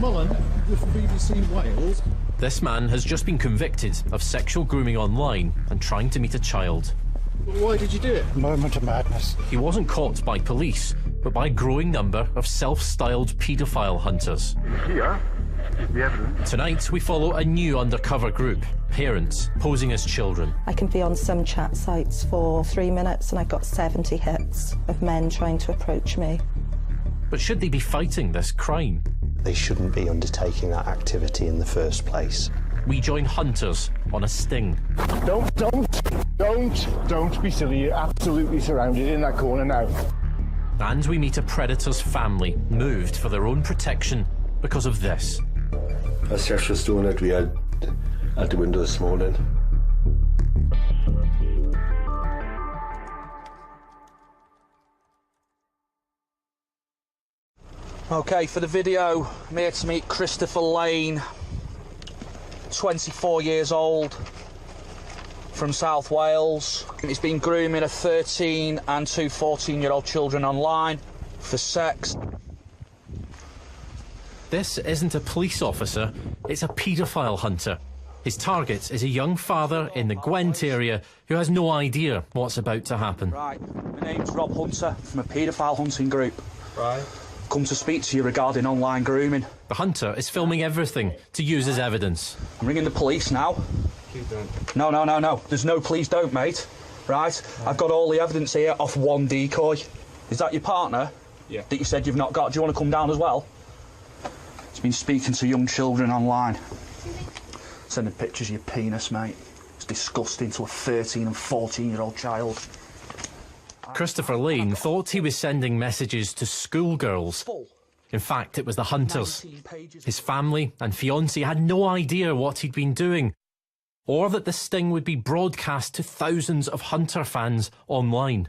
Mr. Mullen, you're from BBC Wales. This man has just been convicted of sexual grooming online and trying to meet a child. Why did you do it? Moment of madness. He wasn't caught by police, but by a growing number of self-styled paedophile hunters. Here is the evidence. Tonight, we follow a new undercover group, parents posing as children. I can be on some chat sites for 3 minutes and I've got 70 hits of men trying to approach me. But should they be fighting this crime? They shouldn't be undertaking that activity in the first place. We join hunters on a sting. Don't be silly. You're absolutely surrounded in that corner now. And we meet a predator's family, moved for their own protection because of this. A sexual stone that we had at the window this morning. Okay, for the video, I'm here to meet Christopher Lane, 24 years old, from South Wales. He's been grooming a 13 and two 14-year-old children online for sex. This isn't a police officer, it's a paedophile hunter. His target is a young father in the Gwent area who has no idea what's about to happen. Right, my name's Rob Hunter from a paedophile hunting group. Right. Come to speak to you regarding online grooming. The hunter is filming everything to use as evidence. I'm ringing the police now. Please don't. No. There's no please don't, mate. Right? I've got all the evidence here off one decoy. Is that your partner? Yeah. That you said you've not got? Do you want to come down as well? He's been speaking to young children online. Sending pictures of your penis, mate. It's disgusting to a 13 and 14-year-old child. Christopher Lane thought he was sending messages to schoolgirls. In fact, it was the hunters. His family and fiancée had no idea what he'd been doing, or that the sting would be broadcast to thousands of hunter fans online.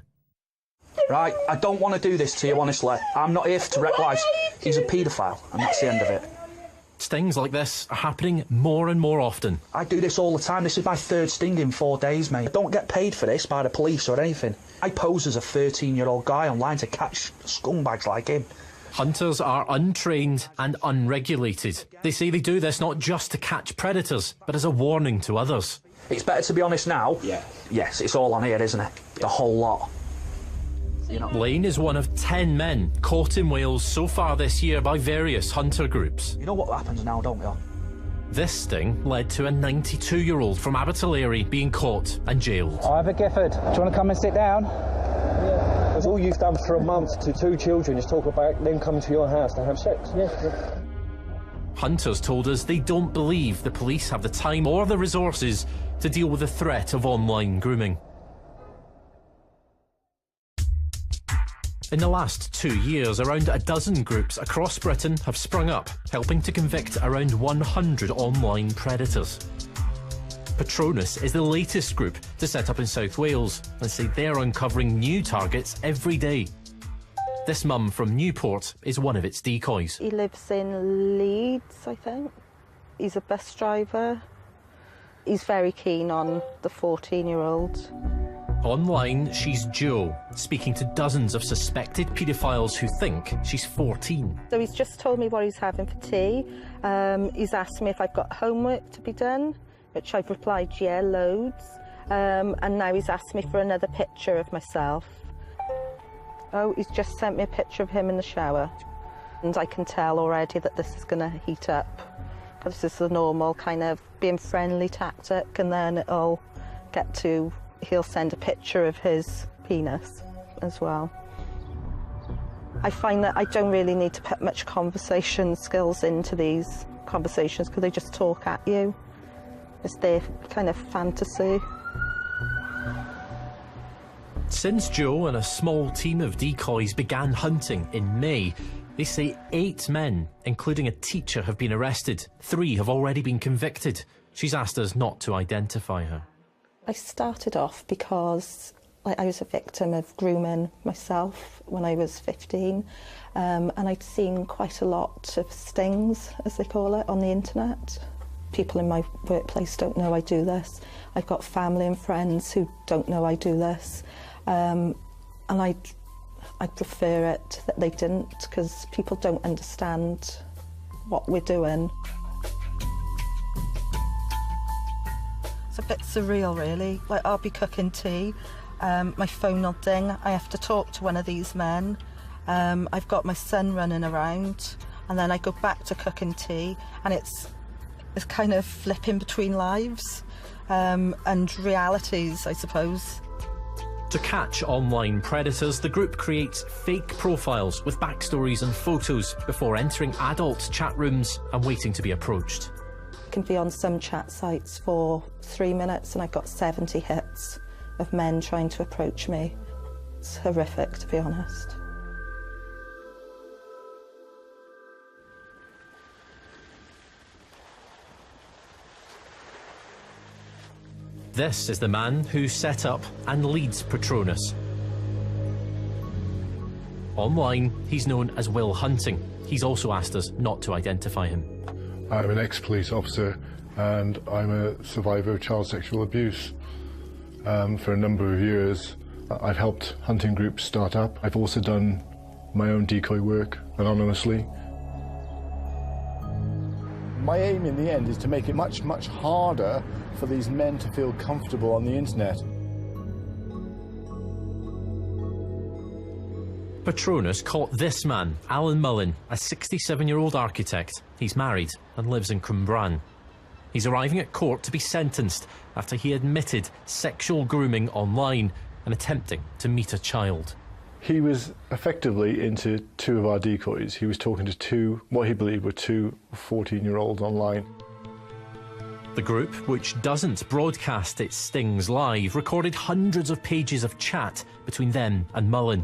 Right, I don't want to do this to you, honestly. I'm not here to recognise he's a paedophile, and that's the end of it. Stings like this are happening more and more often. I do this all the time. This is my third sting in 4 days, mate. I don't get paid for this by the police or anything. I pose as a 13-year-old guy online to catch scumbags like him. Hunters are untrained and unregulated. They say they do this not just to catch predators, but as a warning to others. It's better to be honest now. Yeah. Yes, it's all on here, isn't it? The whole lot. You know. Lane is one of 10 men caught in Wales so far this year by various hunter groups. You know what happens now, don't you? This sting led to a 92-year-old from Abertillery being caught and jailed. Ivor Gifford, do you want to come and sit down? Yeah. Because all you've done for a month to 2 children is talk about them coming to your house to have sex. Yeah. Hunters told us they don't believe the police have the time or the resources to deal with the threat of online grooming. In the last 2 years, around a dozen groups across Britain have sprung up, helping to convict around 100 online predators. Patronus is the latest group to set up in South Wales and say they're uncovering new targets every day. This mum from Newport is one of its decoys. He lives in Leeds, I think. He's a bus driver. He's very keen on the 14-year-old. Online, she's Jo, speaking to dozens of suspected paedophiles who think she's 14. So he's just told me what he's having for tea. He's asked me if I've got homework to be done, which I've replied, yeah, loads. And now he's asked me for another picture of myself. Oh, he's just sent me a picture of him in the shower. And I can tell already that this is going to heat up. This is the normal kind of being friendly tactic, and then it'll get to... He'll send a picture of his penis as well. I find that I don't really need to put much conversation skills into these conversations because they just talk at you. It's their kind of fantasy. Since Jo and a small team of decoys began hunting in May, they say 8 men, including a teacher, have been arrested. 3 have already been convicted. She's asked us not to identify her. I started off because I was a victim of grooming myself when I was 15, and I'd seen quite a lot of stings, as they call it, on the internet. People in my workplace don't know I do this. I've got family and friends who don't know I do this, and I prefer it that they didn't, because people don't understand what we're doing. It's a bit surreal, really. Like, I'll be cooking tea, my phone will ding, I have to talk to one of these men. I've got my son running around, and then I go back to cooking tea, and it's kind of flipping between lives and realities, I suppose. To catch online predators, the group creates fake profiles with backstories and photos before entering adult chat rooms and waiting to be approached. I can be on some chat sites for 3 minutes and I've got 70 hits of men trying to approach me. It's horrific, to be honest. This is the man who set up and leads Patronus. Online, he's known as Will Hunting. He's also asked us not to identify him. I'm an ex-police officer and I'm a survivor of child sexual abuse. For a number of years, I've helped hunting groups start up. I've also done my own decoy work anonymously. My aim in the end is to make it much, much harder for these men to feel comfortable on the internet. Patronus caught this man, Alan Mullen, a 67-year-old architect. He's married and lives in Cwmbran. He's arriving at court to be sentenced after he admitted sexual grooming online and attempting to meet a child. He was effectively into 2 of our decoys. He was talking to what he believed were 2 14-year-olds online. The group, which doesn't broadcast its stings live, recorded hundreds of pages of chat between them and Mullen.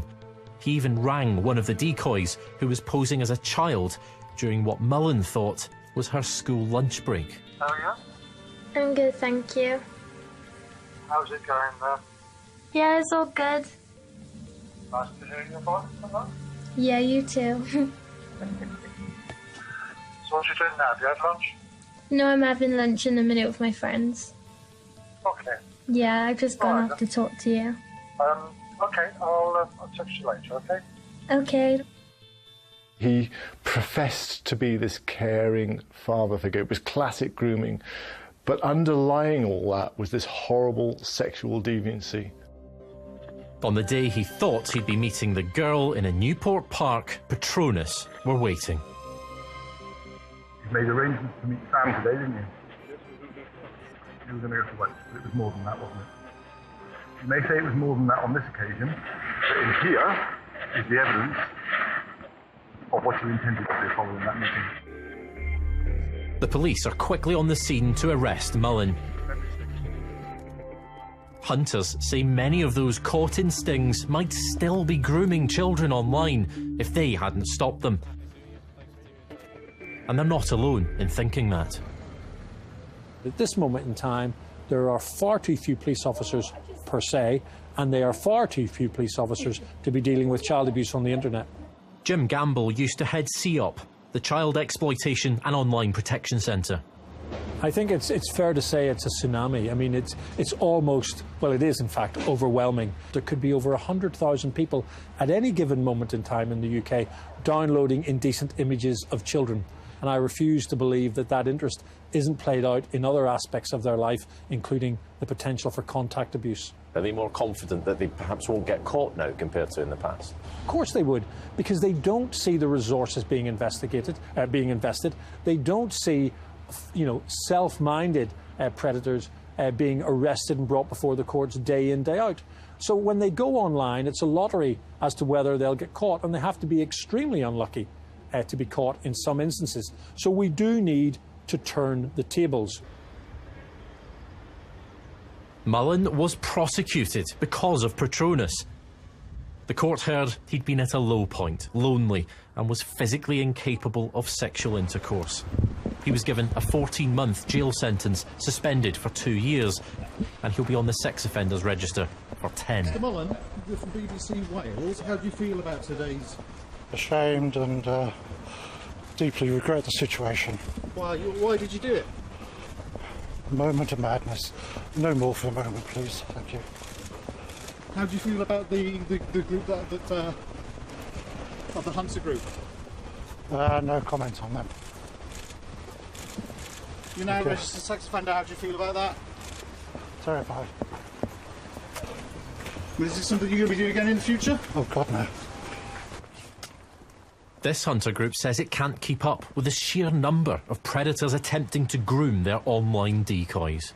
He even rang one of the decoys, who was posing as a child during what Mullen thought was her school lunch break. How are you? I'm good, thank you. How's it going there? Yeah, it's all good. Nice to hear your voice. Yeah, you too. So what are you doing now? Have you had lunch? No, I'm having lunch in a minute with my friends. Okay. Yeah, I've just gone off to talk to you. Okay, I'll text you later, okay? Okay. He professed to be this caring father figure. It was classic grooming. But underlying all that was this horrible sexual deviancy. On the day he thought he'd be meeting the girl in a Newport Park, Patronus were waiting. You made arrangements to meet Sam today, didn't you? You were going to go to lunch, but it was more than that, wasn't it? You may say it was more than that on this occasion, but in here is the evidence of what you intended to do following that meeting. The police are quickly on the scene to arrest Mullen. Hunters say many of those caught in stings might still be grooming children online if they hadn't stopped them. And they're not alone in thinking that. At this moment in time, there are far too few police officers per se, and there are far too few police officers to be dealing with child abuse on the internet. Jim Gamble used to head CEOP, the Child Exploitation and Online Protection Centre. I think it's fair to say it's a tsunami. I mean, it's almost, well, it is in fact overwhelming. There could be over 100,000 people at any given moment in time in the UK downloading indecent images of children. And I refuse to believe that that interest isn't played out in other aspects of their life, including the potential for contact abuse. Are they more confident that they perhaps won't get caught now compared to in the past? Of course they would, because they don't see the resources being invested. They don't see, self-minded predators being arrested and brought before the courts day in, day out. So when they go online, it's a lottery as to whether they'll get caught, and they have to be extremely unlucky to be caught in some instances. So we do need to turn the tables. Mullen was prosecuted because of Patronus. The court heard he'd been at a low point, lonely, and was physically incapable of sexual intercourse. He was given a 14-month jail sentence, suspended for 2 years, and he'll be on the sex offenders register for 10. Mr. Mullen, you're from BBC Wales. How do you feel about today's... Ashamed and deeply regret the situation. Why did you do it? A moment of madness. No more for a moment, please. Thank you. How do you feel about the group of the Hunter group? No comment on them. You're now a registered sex offender. How do you feel about that? Terrified. Is this something you're going to be doing again in the future? Oh, God, no. This hunter group says it can't keep up with the sheer number of predators attempting to groom their online decoys.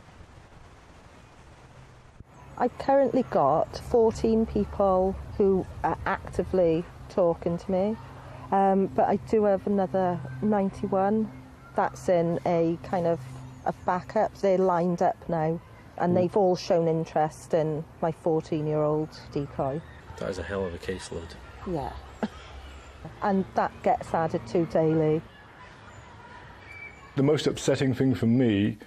I've currently got 14 people who are actively talking to me, but I do have another 91 that's in a kind of a backup. They're lined up now, and they've all shown interest in my 14-year-old decoy. That is a hell of a caseload. Yeah. And that gets added to daily. The most upsetting thing for me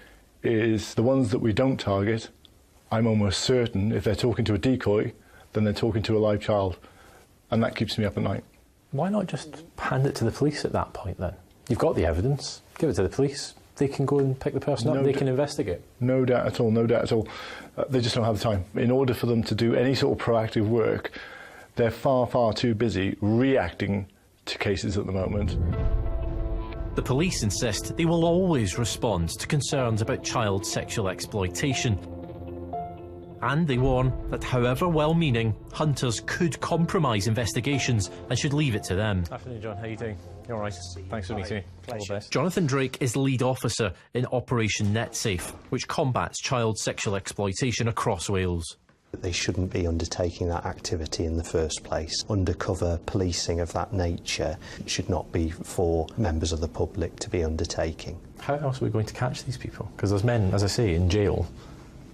is the ones that we don't target. I'm almost certain if they're talking to a decoy, then they're talking to a live child, and that keeps me up at night. Why not just hand it to the police at that point then? You've got the evidence, give it to the police, they can go and pick the person up, they can investigate. No doubt at all, no doubt at all. They just don't have the time. In order for them to do any sort of proactive work, they're far, far too busy reacting to cases at the moment. The police insist they will always respond to concerns about child sexual exploitation. And they warn that however well-meaning, hunters could compromise investigations and should leave it to them. Afternoon, John. How are you doing? You all right? Thanks for meeting me. All the best. Jonathan Drake is lead officer in Operation NetSafe, which combats child sexual exploitation across Wales. They shouldn't be undertaking that activity in the first place. Undercover policing of that nature should not be for members of the public to be undertaking. How else are we going to catch these people? Because there's men, as I say, in jail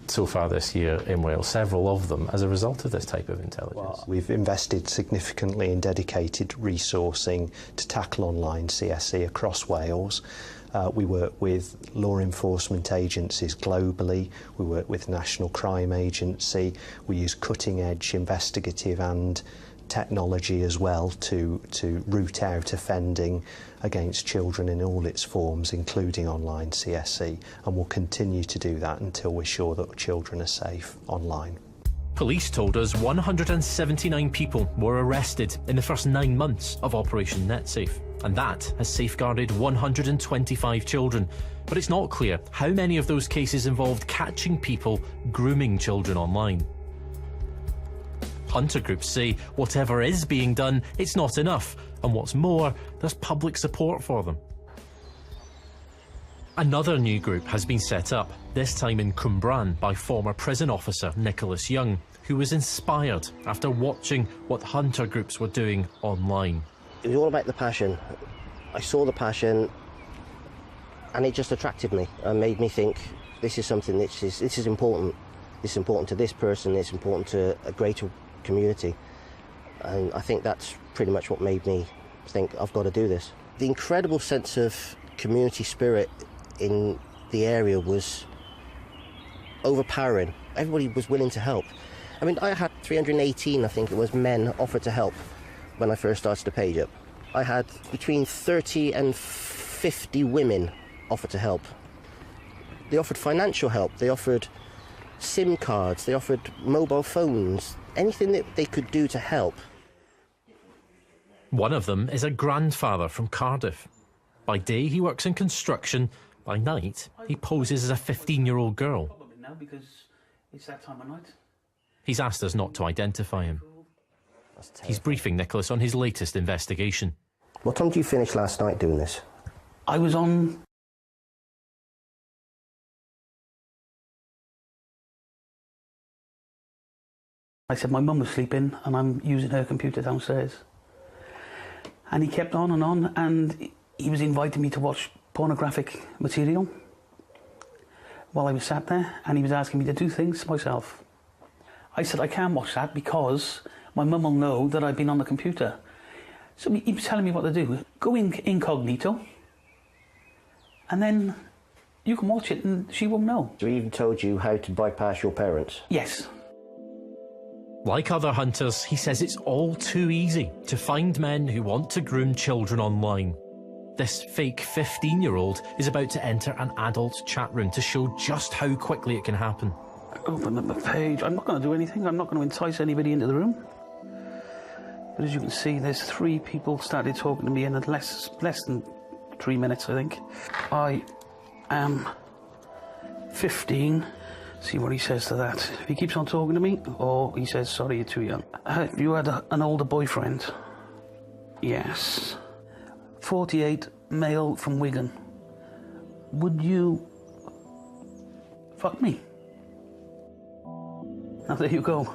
so far this year in Wales, several of them as a result of this type of intelligence. Well, we've invested significantly in dedicated resourcing to tackle online CSE across Wales. We work with law enforcement agencies globally, we work with National Crime Agency, we use cutting-edge investigative and technology as well to root out offending against children in all its forms, including online CSE, and we'll continue to do that until we're sure that children are safe online. Police told us 179 people were arrested in the first 9 months of Operation NetSafe, and that has safeguarded 125 children. But it's not clear how many of those cases involved catching people grooming children online. Hunter groups say whatever is being done, it's not enough, and what's more, there's public support for them. Another new group has been set up, this time in Cwmbran by former prison officer Nicholas Young, who was inspired after watching what hunter groups were doing online. It was all about the passion. I saw the passion and it just attracted me and made me think this is something this is important. This is important to this person, it's important to a greater community. And I think that's pretty much what made me think I've got to do this. The incredible sense of community spirit in the area was overpowering. Everybody was willing to help. I mean, I had 318, I think it was, men offered to help when I first started the page up. I had between 30 and 50 women offer to help. They offered financial help, they offered SIM cards, they offered mobile phones, anything that they could do to help. One of them is a grandfather from Cardiff. By day he works in construction, by night he poses as a 15-year-old girl. Now because it's that time of night. He's asked us not to identify him. He's briefing Nicholas on his latest investigation. What time did you finish last night doing this? I was on... I said my mum was sleeping and I'm using her computer downstairs. And he kept on, and he was inviting me to watch pornographic material while I was sat there, and he was asking me to do things myself. I said I can't watch that because my mum will know that I've been on the computer. So he was telling me what to do. Go in incognito, and then you can watch it and she won't know. So he even told you how to bypass your parents? Yes. Like other hunters, he says it's all too easy to find men who want to groom children online. This fake 15-year-old is about to enter an adult chat room to show just how quickly it can happen. Open up the page. I'm not going to do anything. I'm not going to entice anybody into the room. But as you can see, there's 3 people started talking to me in less than 3 minutes, I think. I am 15. See what he says to that. If he keeps on talking to me, or he says, sorry, you're too young. Have you had an older boyfriend? Yes. 48, male from Wigan. Would you fuck me? Now there you go.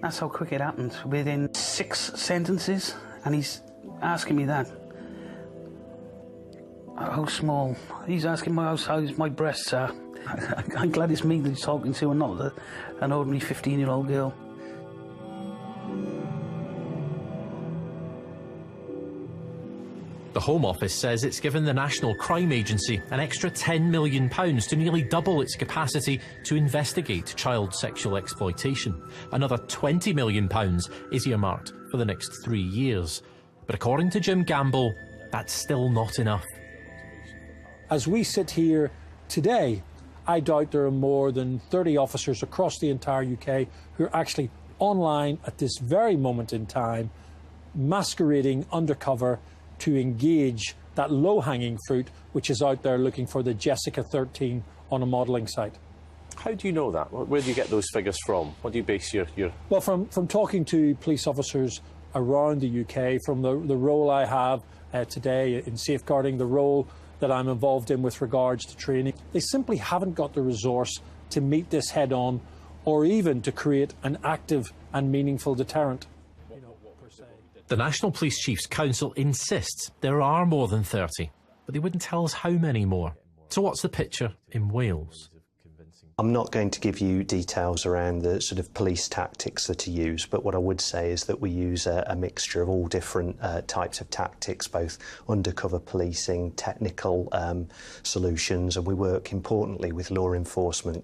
That's how quick it happened. Within 6 sentences, and he's asking me that. How small? He's asking my how my breasts are. I'm glad it's me that he's talking to and not an ordinary 15-year-old girl. The Home Office says it's given the National Crime Agency an extra £10 million to nearly double its capacity to investigate child sexual exploitation. Another £20 million is earmarked for the next 3 years. But according to Jim Gamble, that's still not enough. As we sit here today, I doubt there are more than 30 officers across the entire UK who are actually online at this very moment in time, masquerading undercover to engage that low-hanging fruit which is out there looking for the Jessica 13 on a modelling site. How do you know that? Where do you get those figures from? What do you base your... Well, from talking to police officers around the UK, from the role I have today in safeguarding, the role that I'm involved in with regards to training, they simply haven't got the resource to meet this head-on or even to create an active and meaningful deterrent. The National Police Chiefs Council insists there are more than 30, but they wouldn't tell us how many more. So what's the picture in Wales? I'm not going to give you details around the sort of police tactics that are used, but what I would say is that we use a mixture of all different types of tactics, both undercover policing, technical solutions, and we work importantly with law enforcement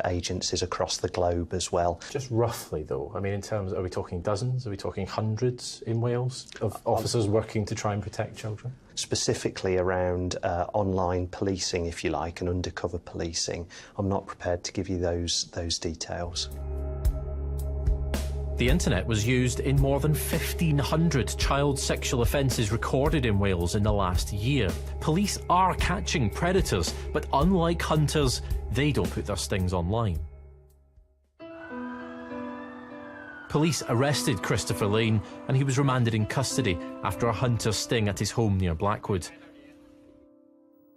agencies across the globe as well. Just roughly though, I mean, in terms, are we talking dozens, are we talking hundreds in Wales of officers working to try and protect children? Specifically around online policing, if you like, and undercover policing, I'm not prepared to give you those details. The internet was used in more than 1,500 child sexual offences recorded in Wales in the last year. Police are catching predators, but unlike hunters, they don't put their stings online. Police arrested Christopher Lane and he was remanded in custody after a hunter's sting at his home near Blackwood.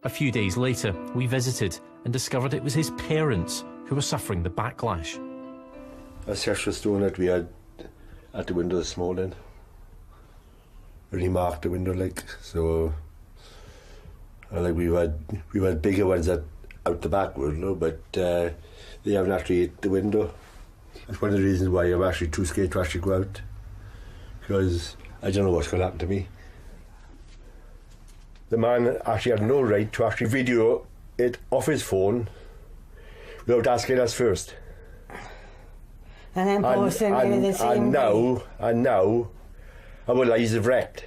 A few days later, we visited and discovered it was his parents who were suffering the backlash. A sexual stone that we had at the window this morning. Really marked the window, like, so. Like we've had bigger ones out the back window, but they haven't actually hit the window. That's one of the reasons why I'm actually too scared to actually go out, because I don't know what's going to happen to me. The man actually had no right to actually video it off his phone without asking us first. And then posting it the same day. And now, our lives have wrecked.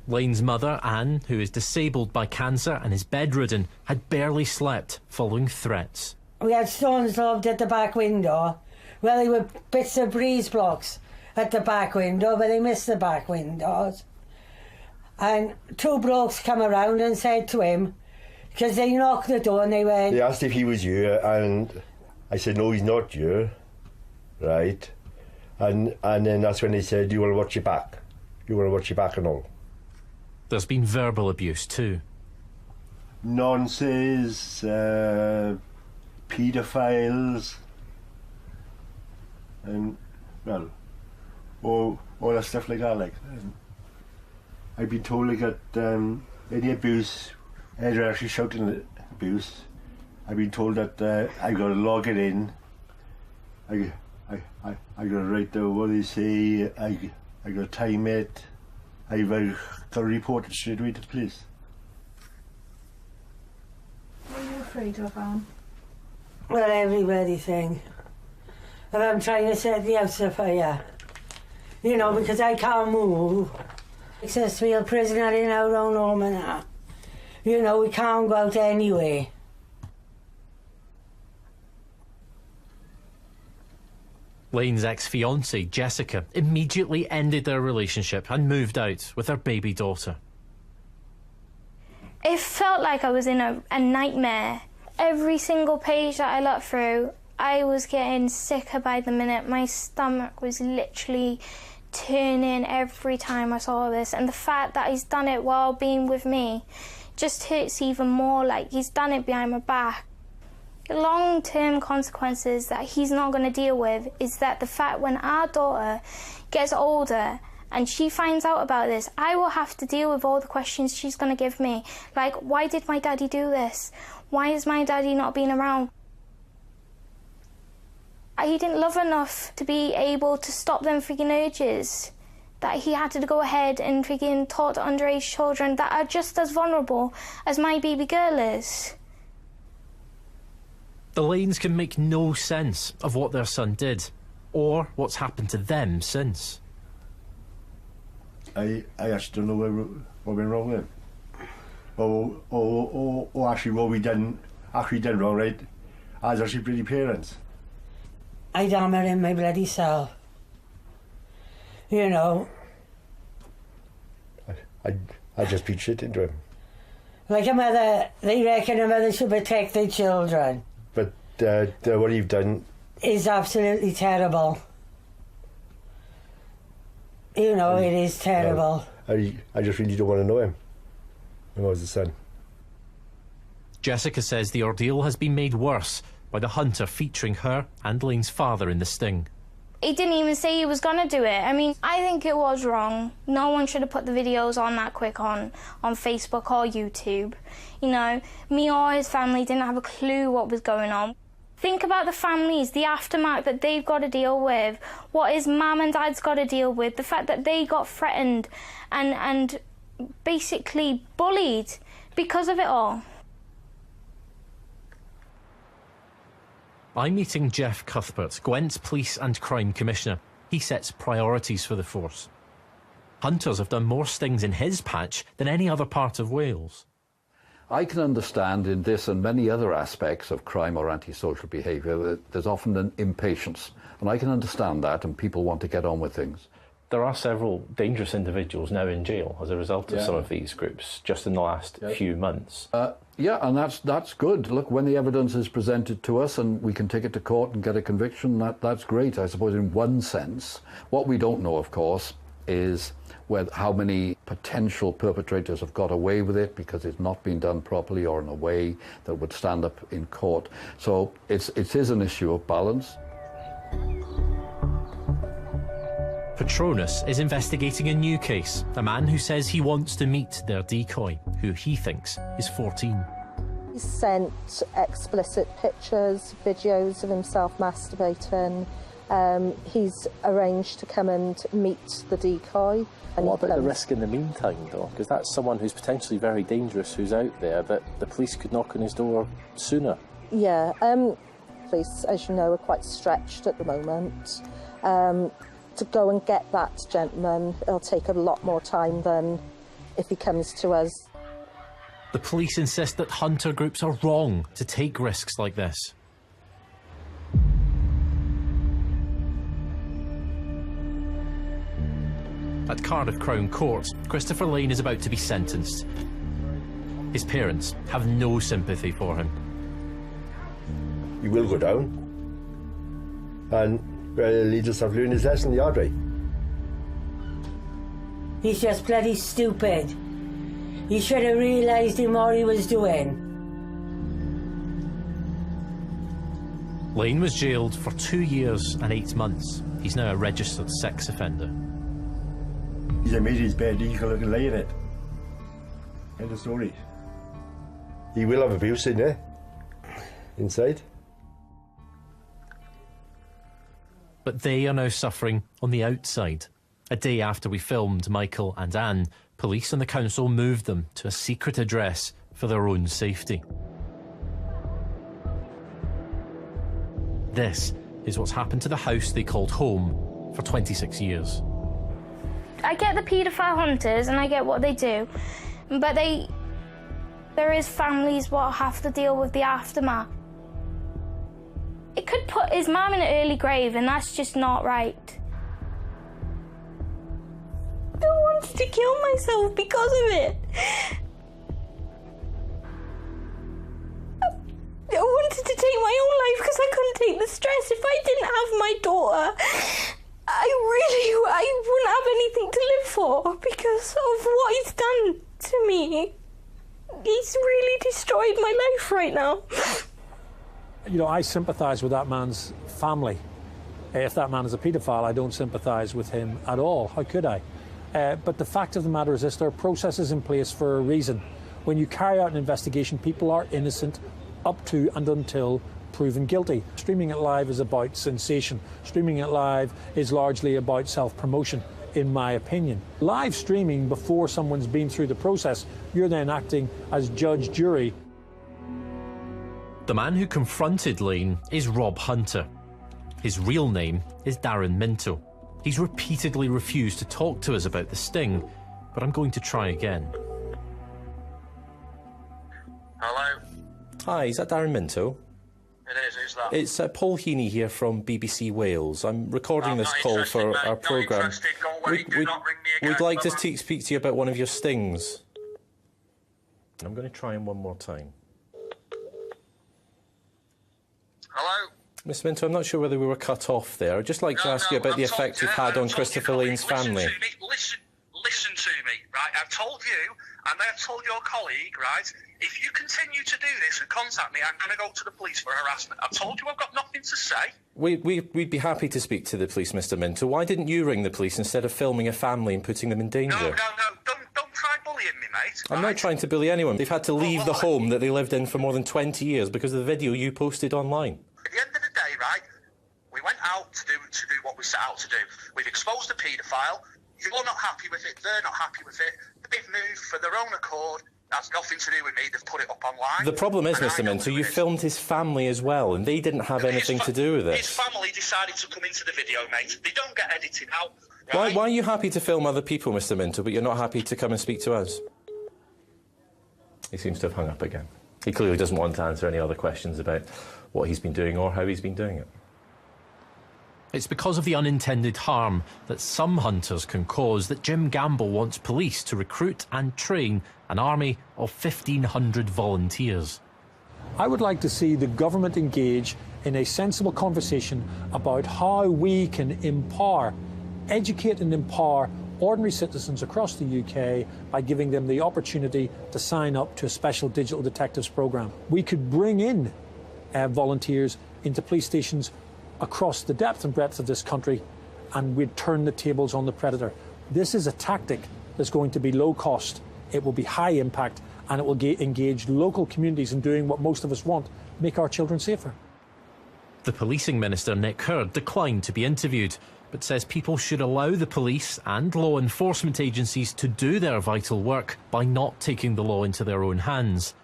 Lane's mother, Anne, who is disabled by cancer and is bedridden, had barely slept following threats. We had stones lobbed at the back window. Well, they were bits of breeze blocks at the back window, but they missed the back windows. And 2 blokes come around and said to him, because they knocked the door and they went... They asked if he was here, and I said, no, he's not here, right? And then that's when they said, you want to watch your back. You want to watch your back and all. There's been verbal abuse too. Nonsense, paedophiles, and, well, all that stuff like that, like. I've been told like that any abuse, they're actually shouting at abuse. I've been told that I got to log it in. I got to write down what they say. I got to time it. I've got to report it straight away to the police. What are you afraid of, Anne? Well, everybody thing. And I'm trying to set the house afire. You know, because I can't move. It's a real prisoner in our own home and that. You know, we can't go out anyway. Lane's ex-fiancée, Jessica, immediately ended their relationship and moved out with her baby daughter. It felt like I was in a nightmare. Every single page that I looked through, I was getting sicker by the minute. My stomach was literally turning every time I saw this, and the fact that he's done it while being with me just hurts even more. Like, he's done it behind my back. Long-term consequences that he's not going to deal with is that the fact when our daughter gets older and she finds out about this, I will have to deal with all the questions she's going to give me. Like, why did my daddy do this? Why is my daddy not being around? He didn't love enough to be able to stop them freaking urges. That he had to go ahead and freaking talk to underage children that are just as vulnerable as my baby girl is. The Lanes can make no sense of what their son did, or what's happened to them since. I actually don't know what went wrong with him. Or actually what we done wrong, right? As actually pretty parents. I'd hammer in my bloody self. You know. I just beat shit into him. Like a mother, they reckon a mother should protect their children. But what you've done is absolutely terrible. You know, it is terrible. I just really don't want to know him when I was a son. Jessica says the ordeal has been made worse by the hunter featuring her and Lane's father in the sting. He didn't even say he was going to do it. I mean, I think it was wrong. No one should have put the videos on that quick on Facebook or YouTube. You know, me or his family didn't have a clue what was going on. Think about the families, the aftermath that they've got to deal with, what his mum and dad's got to deal with, the fact that they got threatened and basically bullied because of it all. I'm meeting Jeff Cuthbert, Gwent's Police and Crime Commissioner. He sets priorities for the force. Hunters have done more stings in his patch than any other part of Wales. I can understand in this and many other aspects of crime or antisocial behaviour that there's often an impatience, and I can understand that, and people want to get on with things. There are several dangerous individuals now in jail as a result of some of these groups, just in the last few months. Yeah, and that's good. Look, when the evidence is presented to us and we can take it to court and get a conviction, that's great, I suppose, in one sense. What we don't know, of course, is how many potential perpetrators have got away with it because it's not been done properly or in a way that would stand up in court. So it is an issue of balance. Patronus is investigating a new case, a man who says he wants to meet their decoy, who he thinks is 14. He sent explicit pictures, videos of himself masturbating. He's arranged to come and meet the decoy. And what about the risk in the meantime, though? Because that's someone who's potentially very dangerous, who's out there, that the police could knock on his door sooner. Yeah, police, as you know, are quite stretched at the moment. To go and get that gentleman, it'll take a lot more time than if he comes to us. The police insist that hunter groups are wrong to take risks like this. At Cardiff Crown Court, Christopher Lane is about to be sentenced. His parents have no sympathy for him. He will go down, and he just have learned his lesson the hard way. He's just bloody stupid. He should have realised what he was doing. Lane was jailed for 2 years and 8 months. He's now a registered sex offender. He's made his bed, he can look and lay in it. End of story. He will have abuse in there, inside. But they are now suffering on the outside. A day after we filmed Michael and Anne, police and the council moved them to a secret address for their own safety. This is what's happened to the house they called home for 26 years. I get the paedophile hunters and I get what they do, but there is families what have to deal with the aftermath. It could put his mum in an early grave, and that's just not right. I wanted to kill myself because of it. stressed. If I didn't have my daughter, I wouldn't have anything to live for because of what he's done to me. He's really destroyed my life right now. You know, I sympathise with that man's family. If that man is a paedophile, I don't sympathise with him at all. How could I? But the fact of the matter is this, there are processes in place for a reason. When you carry out an investigation, people are innocent up to and until proven guilty. Streaming it live is about sensation. Streaming it live is largely about self-promotion, in my opinion. Live streaming before someone's been through the process, you're then acting as judge, jury. The man who confronted Lane is Rob Hunter. His real name is Darren Minto. He's repeatedly refused to talk to us about the sting, but I'm going to try again. Hello? Hi, is that Darren Minto? It is, who's that? It's Paul Heaney here from BBC Wales. I'm recording this call for our programme. We'd like to speak to you about one of your stings. I'm going to try him one more time. Hello? Mr Minto, I'm not sure whether we were cut off there. I'd just like to ask you about the effect you've had on Christopher Lane's family. Listen to me, right? I've told you, and I've told your colleague, right? If you continue to do this and contact me, I'm going to go to the police for harassment. I've told you I've got nothing to say. We'd be happy to speak to the police, Mr Minto. Why didn't you ring the police instead of filming a family and putting them in danger? No, don't try bullying me, mate. I'm not trying to bully anyone. They've had to leave the home that they lived in for more than 20 years because of the video you posted online. At the end of the day, right, we went out to do what we set out to do. We've exposed a paedophile. You're not happy with it. They're not happy with it. They've moved for their own accord. That's nothing to do with me. They've put it up online. The problem is, Mr Minto, you filmed his family as well, and they didn't have anything to do with it. His family decided to come into the video, mate. They don't get edited out. Right? Why are you happy to film other people, Mr Minto, but you're not happy to come and speak to us? He seems to have hung up again. He clearly doesn't want to answer any other questions about what he's been doing or how he's been doing it. It's because of the unintended harm that some hunters can cause that Jim Gamble wants police to recruit and train an army of 1,500 volunteers. I would like to see the government engage in a sensible conversation about how we can educate and empower ordinary citizens across the UK by giving them the opportunity to sign up to a special digital detectives programme. We could bring in volunteers into police stations across the depth and breadth of this country, and we'd turn the tables on the predator. This is a tactic that's going to be low cost, it will be high impact, and it will engage local communities in doing what most of us want, make our children safer. The policing minister, Nick Hurd, declined to be interviewed, but says people should allow the police and law enforcement agencies to do their vital work by not taking the law into their own hands.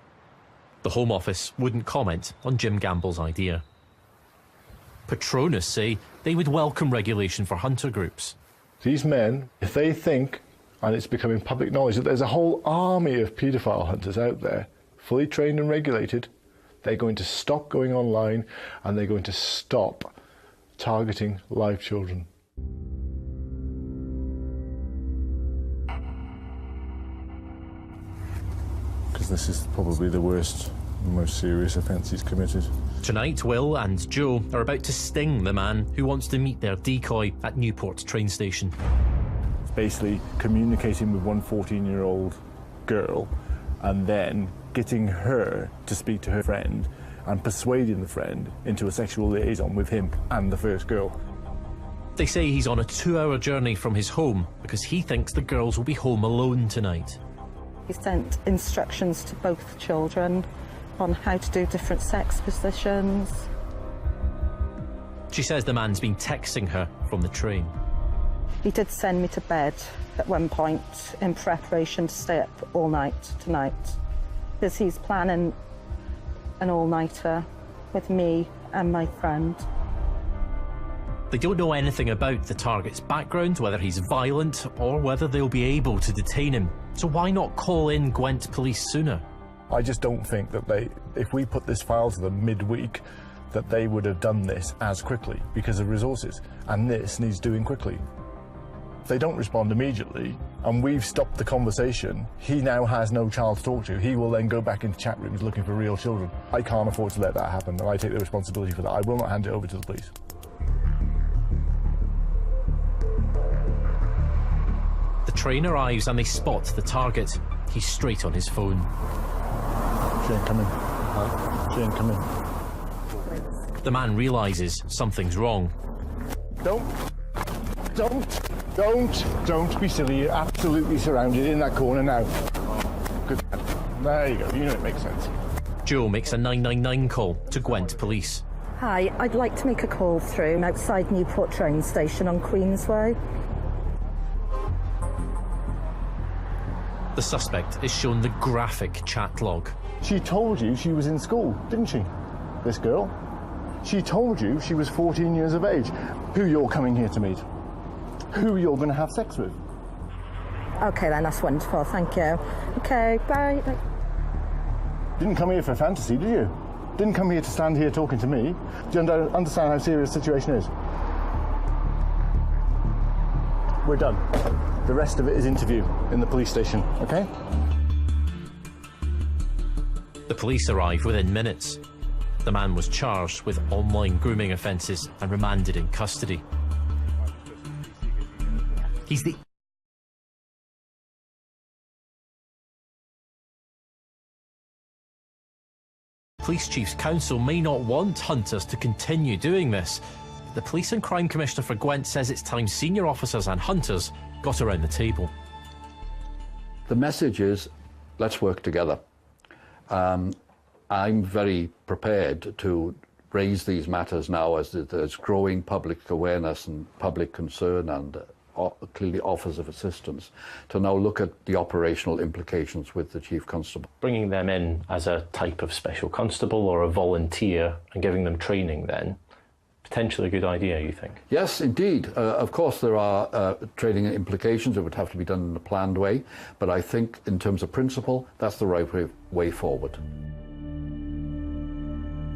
The Home Office wouldn't comment on Jim Gamble's idea. Patronus say they would welcome regulation for hunter groups. These men, if they think, and it's becoming public knowledge, that there's a whole army of paedophile hunters out there, fully trained and regulated, they're going to stop going online and they're going to stop targeting live children. Because this is probably the worst, most serious offence he's committed. Tonight, Will and Joe are about to sting the man who wants to meet their decoy at Newport train station. It's basically communicating with one 14-year-old girl and then getting her to speak to her friend and persuading the friend into a sexual liaison with him and the first girl. They say he's on a 2-hour journey from his home because he thinks the girls will be home alone tonight. He sent instructions to both children on how to do different sex positions. She says the man's been texting her from the train. He did send me to bed at one point in preparation to stay up all night tonight, because he's planning an all-nighter with me and my friend. They don't know anything about the target's background, whether he's violent or whether they'll be able to detain him. So why not call in Gwent police sooner? I just don't think that if we put this file to them midweek, that they would have done this as quickly because of resources. And this needs doing quickly. If they don't respond immediately, and we've stopped the conversation, he now has no child to talk to. He will then go back into chat rooms looking for real children. I can't afford to let that happen, and I take the responsibility for that. I will not hand it over to the police. The train arrives and they spot the target. He's straight on his phone. She ain't coming. She ain't coming. The man realises something's wrong. Don't be silly. You're absolutely surrounded in that corner now. Good. There you go. You know it makes sense. Joe makes a 999 call to Gwent Police. Hi, I'd like to make a call through outside Newport train station on Queensway. The suspect is shown the graphic chat log. She told you she was in school, didn't she? This girl? She told you she was 14 years of age. Who you're coming here to meet. Who you're going to have sex with. OK then, that's wonderful, thank you. OK, bye. Didn't come here for fantasy, did you? Didn't come here to stand here talking to me. Do you understand how serious the situation is? We're done. The rest of it is interview in the police station, OK? The police arrive within minutes. The man was charged with online grooming offences and remanded in custody. He's the Police Chiefs Council may not want hunters to continue doing this. The Police and Crime Commissioner for Gwent says it's time senior officers and hunters got around the table. The message is, let's work together. I'm very prepared to raise these matters now as there's growing public awareness and public concern and clearly offers of assistance, to now look at the operational implications with the Chief Constable. Bringing them in as a type of special constable or a volunteer and giving them training then, potentially a good idea, you think? Yes, indeed. Of course, there are training implications. It would have to be done in a planned way. But I think, in terms of principle, that's the right way forward.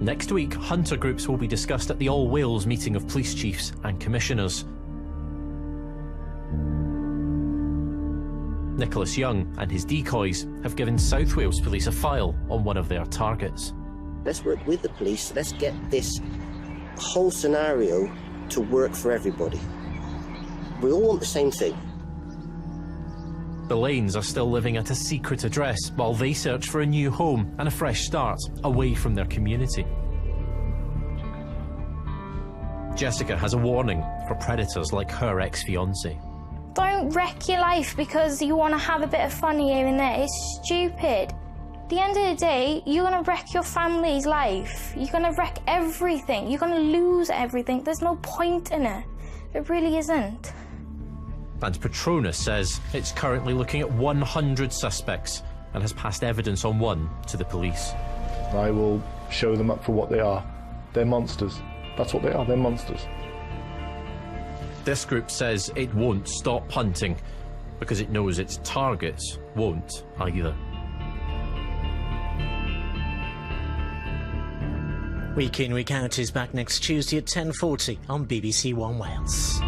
Next week, hunter groups will be discussed at the All Wales meeting of police chiefs and commissioners. Nicholas Young and his decoys have given South Wales Police a file on one of their targets. Let's work with the police. Let's get this whole scenario to work for everybody. We all want the same thing. The Lanes are still living at a secret address while they search for a new home and a fresh start away from their community. Jessica has a warning for predators like her ex-fiancé. Don't wreck your life because you want to have a bit of fun here and there. It's stupid. At the end of the day, you're going to wreck your family's life. You're going to wreck everything. You're going to lose everything. There's no point in it. It really isn't. And Patronus says it's currently looking at 100 suspects and has passed evidence on one to the police. I will show them up for what they are. They're monsters. That's what they are. They're monsters. This group says it won't stop hunting because it knows its targets won't either. Week In, Week Out is back next Tuesday at 10:40 on BBC One Wales.